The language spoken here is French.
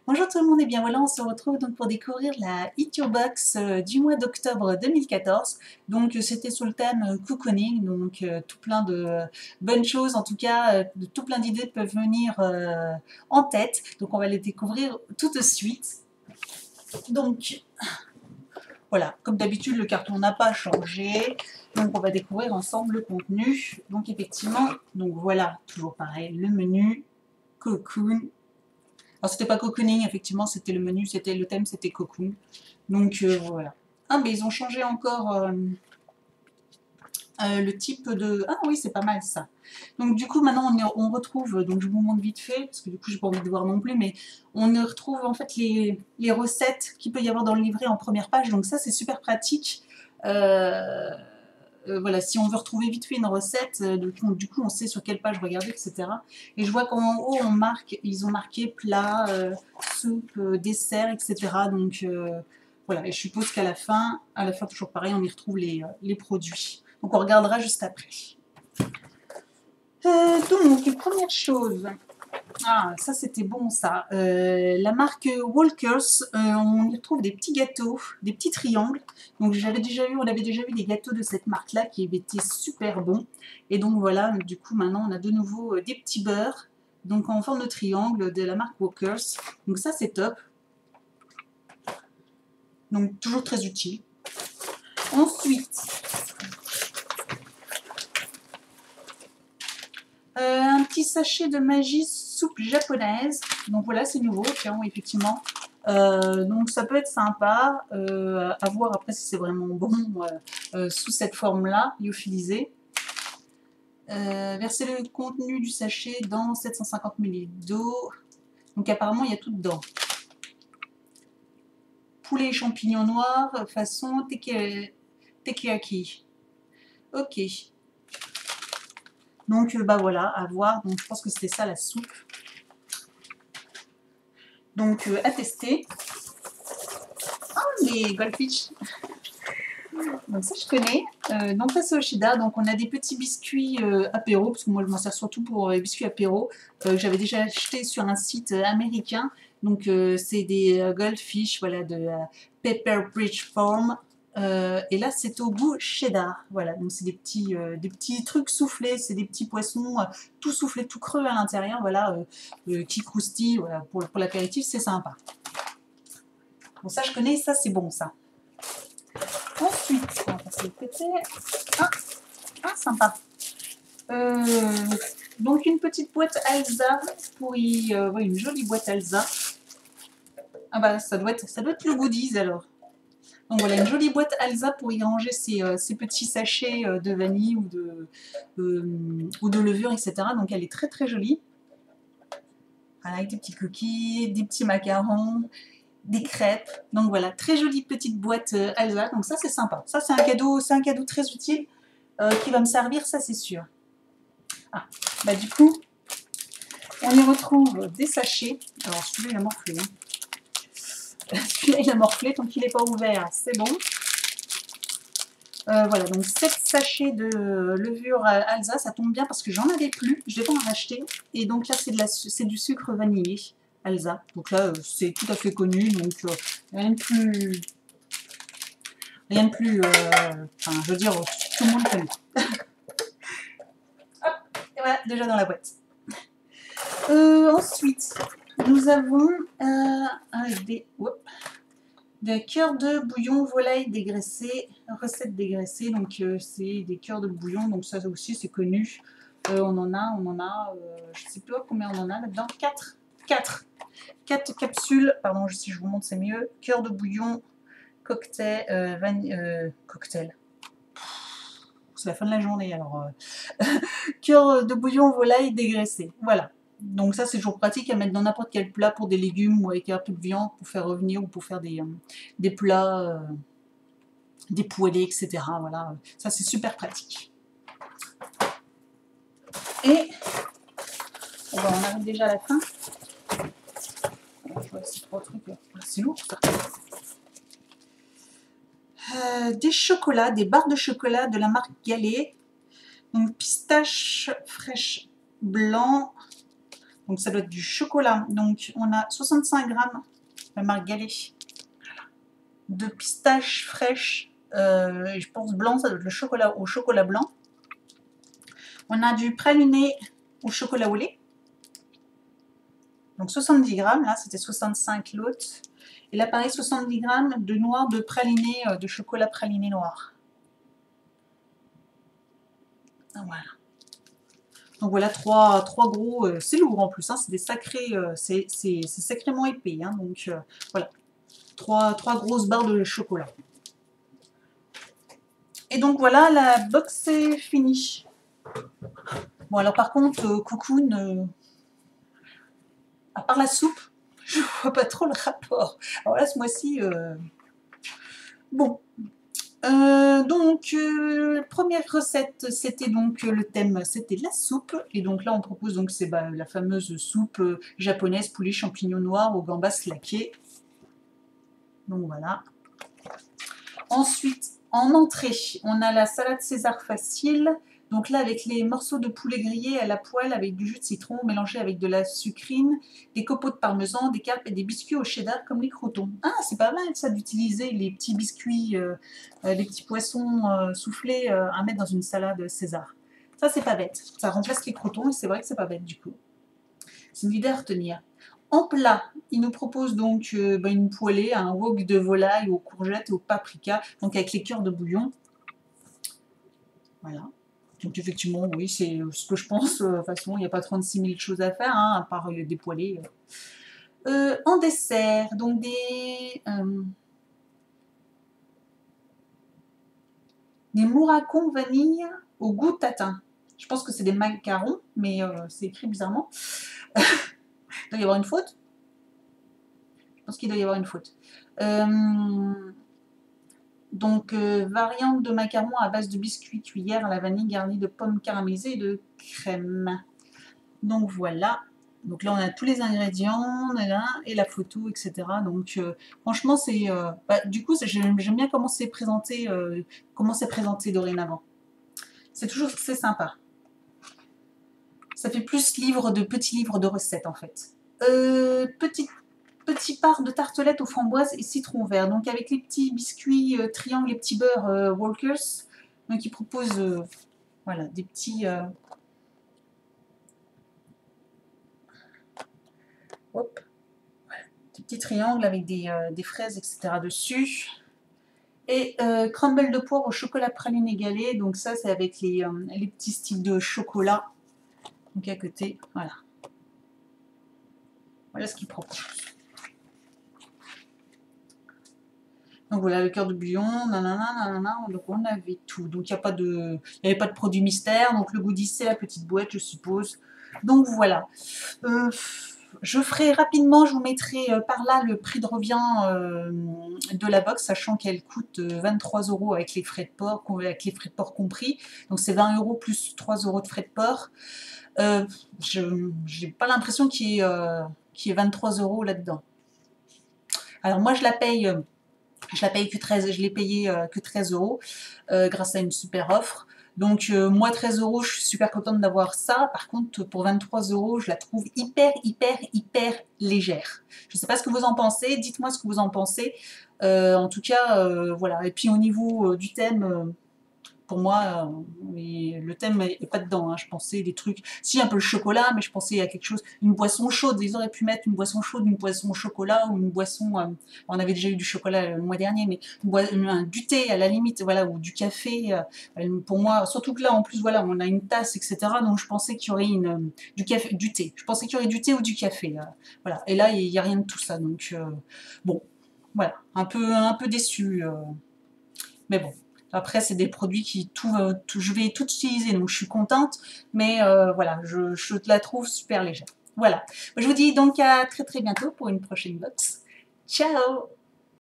Bonjour tout le monde, et bien voilà, on se retrouve donc pour découvrir la Eat Your Box du mois d'octobre 2014. Donc c'était sous le thème cocooning, donc tout plein de bonnes choses, en tout cas de tout plein d'idées peuvent venir en tête. Donc on va les découvrir tout de suite. Donc voilà, comme d'habitude le carton n'a pas changé, donc on va découvrir ensemble le contenu. Donc effectivement, donc voilà, toujours pareil, le menu cocoon. Alors c'était pas cocooning, effectivement, c'était le menu, c'était le thème, c'était cocoon. Donc voilà. Ah mais ils ont changé encore le type de... Ah oui, c'est pas mal ça. Donc du coup maintenant on retrouve, donc je vous montre vite fait, parce que du coup j'ai pas envie de voir non plus, mais on retrouve en fait les recettes qu'il peut y avoir dans le livret en première page, donc ça c'est super pratique. Voilà, si on veut retrouver vite fait une recette, du coup on sait sur quelle page regarder, etc. Et je vois qu'en haut ils ont marqué plat, soupe, dessert, etc. Donc voilà, et je suppose qu'à la fin toujours pareil, on y retrouve les produits. Donc on regardera juste après. Donc première chose, ah, ça c'était bon ça. La marque Walkers, on y retrouve des petits gâteaux, des petits triangles. Donc on avait déjà eu des gâteaux de cette marque-là qui étaient super bons. Et donc voilà, du coup maintenant on a de nouveau des petits beurres, donc en forme de triangle de la marque Walkers. Donc ça c'est top. Donc toujours très utile. Ensuite, un petit sachet de Maggi soupe japonaise. Donc voilà, c'est nouveau, tiens, effectivement. Donc ça peut être sympa, à voir après si c'est vraiment bon sous cette forme-là, lyophilisée. Verser le contenu du sachet dans 750 ml d'eau. Donc apparemment il y a tout dedans. Poulet et champignons noirs façon tekiaki. Ok. Donc bah voilà, à voir. Donc je pense que c'était ça la soupe. Donc à tester. Ah, les goldfish. Donc ça je connais. Donc ça c'est Oshida. Donc on a des petits biscuits apéro, parce que moi je m'en sers surtout pour les biscuits apéro, que j'avais déjà acheté sur un site américain. Donc c'est des goldfish, voilà, de Pepper Bridge Farm. Et là c'est au goût cheddar. Voilà, donc c'est des petits trucs soufflés, c'est des petits poissons tout soufflés, tout creux à l'intérieur, voilà, qui croustillent, voilà, pour l'apéritif, c'est sympa. Bon ça je connais, ça c'est bon ça. Ensuite, on va passer le côté. Sympa. Donc une petite boîte Alza pour y... ouais, une jolie boîte Alza. Ah bah ça doit être le goodies alors. Donc voilà, une jolie boîte Alza pour y ranger ces petits sachets de vanille ou de levure, etc. Donc elle est très très jolie. Voilà, avec des petits cookies, des petits macarons, des crêpes. Donc voilà, très jolie petite boîte Alza. Donc ça c'est sympa. Ça c'est un cadeau très utile qui va me servir, ça c'est sûr. Ah, bah du coup, on y retrouve des sachets. Alors celui-là il a morflé. Hein. Celui-là il a morflé, tant qu'il n'est pas ouvert, c'est bon. Voilà, donc 7 sachets de levure Alza, ça tombe bien parce que j'en avais plus, je vais pas en racheter. Et donc là c'est du sucre vanillé Alza. Donc là c'est tout à fait connu, donc rien de plus... enfin je veux dire, tout le monde connaît. Hop, et voilà, déjà dans la boîte. Ensuite, nous avons des cœurs de bouillon volaille dégraissé, recette dégraissée. Donc c'est des cœurs de bouillon, donc ça aussi c'est connu. On en a, je ne sais plus combien on en a là-dedans. 4 capsules, pardon, si je vous montre c'est mieux. Cœur de bouillon, cocktail, cocktail. C'est la fin de la journée alors. Cœur de bouillon volaille dégraissé, voilà. Donc ça c'est toujours pratique à mettre dans n'importe quel plat pour des légumes ou avec un peu de viande pour faire revenir ou pour faire des plats, des poêlés, etc. Voilà, ça c'est super pratique. Et on arrive déjà à la fin. C'est 3 trucs, c'est lourd ça. Des chocolats, des barres de chocolat de la marque Galet. Donc pistache fraîche blanc. Donc ça doit être du chocolat. Donc on a 65 grammes, la marque Galet, de pistaches fraîches, je pense blanc, ça doit être le chocolat au chocolat blanc. On a du praliné au chocolat au lait. Donc 70 grammes, là c'était 65 l'autre. Et là pareil 70 grammes de noix de praliné, de chocolat praliné noir. Voilà. Donc voilà, trois gros, c'est lourd en plus, hein, c'est des sacrés, c'est sacrément épais. Hein, donc voilà, trois grosses barres de chocolat. Et donc voilà, la box est finie. Bon alors par contre, Cocoon, à part la soupe, je vois pas trop le rapport. Alors là ce mois-ci, bon. Donc, première recette, c'était donc le thème, c'était la soupe. Et donc là, on propose donc c'est la fameuse soupe japonaise poulet champignons noirs au gambas laqué. Donc voilà. Ensuite, en entrée, on a la salade César facile. Donc là, avec les morceaux de poulet grillé à la poêle avec du jus de citron mélangé avec de la sucrine, des copeaux de parmesan, des carpes et des biscuits au cheddar comme les croûtons. Ah, c'est pas mal ça d'utiliser les petits biscuits, les petits poissons soufflés à mettre dans une salade César. Ça, c'est pas bête. Ça remplace les croûtons et c'est vrai que c'est pas bête du coup. C'est une idée à retenir. En plat, il nous propose donc une poêlée, un wok de volaille aux courgettes et au paprika, donc avec les cœurs de bouillon. Voilà. Donc effectivement, oui, c'est ce que je pense. De toute façon, il n'y a pas 36 000 choses à faire, hein, à part des poêlées. En dessert, donc des mouracons vanille au goût tatin. Je pense que c'est des macarons, mais c'est écrit bizarrement. Il doit y avoir une faute. Je pense qu'il doit y avoir une faute. Donc, variante de macarons à base de biscuits cuillère à la vanille garnie de pommes caramélisées et de crème. Donc voilà. Donc là, on a tous les ingrédients et la photo, etc. Donc franchement, c'est du coup, j'aime bien comment c'est présenté dorénavant. C'est sympa. Ça fait plus petit livre de recettes en fait. Petit part de tartelette aux framboises et citron vert. Donc avec les petits biscuits triangles, les petits beurres Walkers. Donc ils proposent voilà, des petits... hop, voilà, des petits triangles avec des fraises, etc. dessus. Et crumble de poire au chocolat praliné galé. Donc ça, c'est avec les petits styles de chocolat. Donc à côté, voilà. Voilà ce qu'ils proposent. Donc voilà, le cœur de bouillon, nanana, donc on avait tout. Donc il n'y avait pas de produit mystère. Donc le goodie, c'est la petite boîte, je suppose. Donc voilà. Je ferai rapidement, je vous mettrai par là le prix de revient de la box, sachant qu'elle coûte 23 € avec les frais de port, compris. Donc c'est 20 € plus 3 € de frais de port. Je n'ai pas l'impression qu'il y ait 23 € là-dedans. Alors moi je la paye que 13, je l'ai payé que 13 € grâce à une super offre. Donc moi 13 € je suis super contente d'avoir ça. Par contre pour 23 € je la trouve hyper légère. Je ne sais pas ce que vous en pensez, dites-moi ce que vous en pensez. En tout cas voilà. Et puis au niveau du thème, pour moi le thème n'est pas dedans. Hein. Je pensais des trucs, si un peu le chocolat, mais je pensais à quelque chose, une boisson chaude. Ils auraient pu mettre une boisson chaude, une boisson au chocolat ou une boisson, on avait déjà eu du chocolat le mois dernier, mais du thé à la limite, voilà, ou du café. Pour moi, surtout que là en plus voilà, on a une tasse, etc. Donc je pensais qu'il y aurait du thé. Je pensais qu'il y aurait du thé ou du café. Voilà. Et là il n'y a rien de tout ça. Donc bon, voilà, un peu déçu. Mais bon. Après, c'est des produits je vais tout utiliser, donc je suis contente, mais voilà, je la trouve super légère. Voilà. Je vous dis donc à très bientôt pour une prochaine box. Ciao!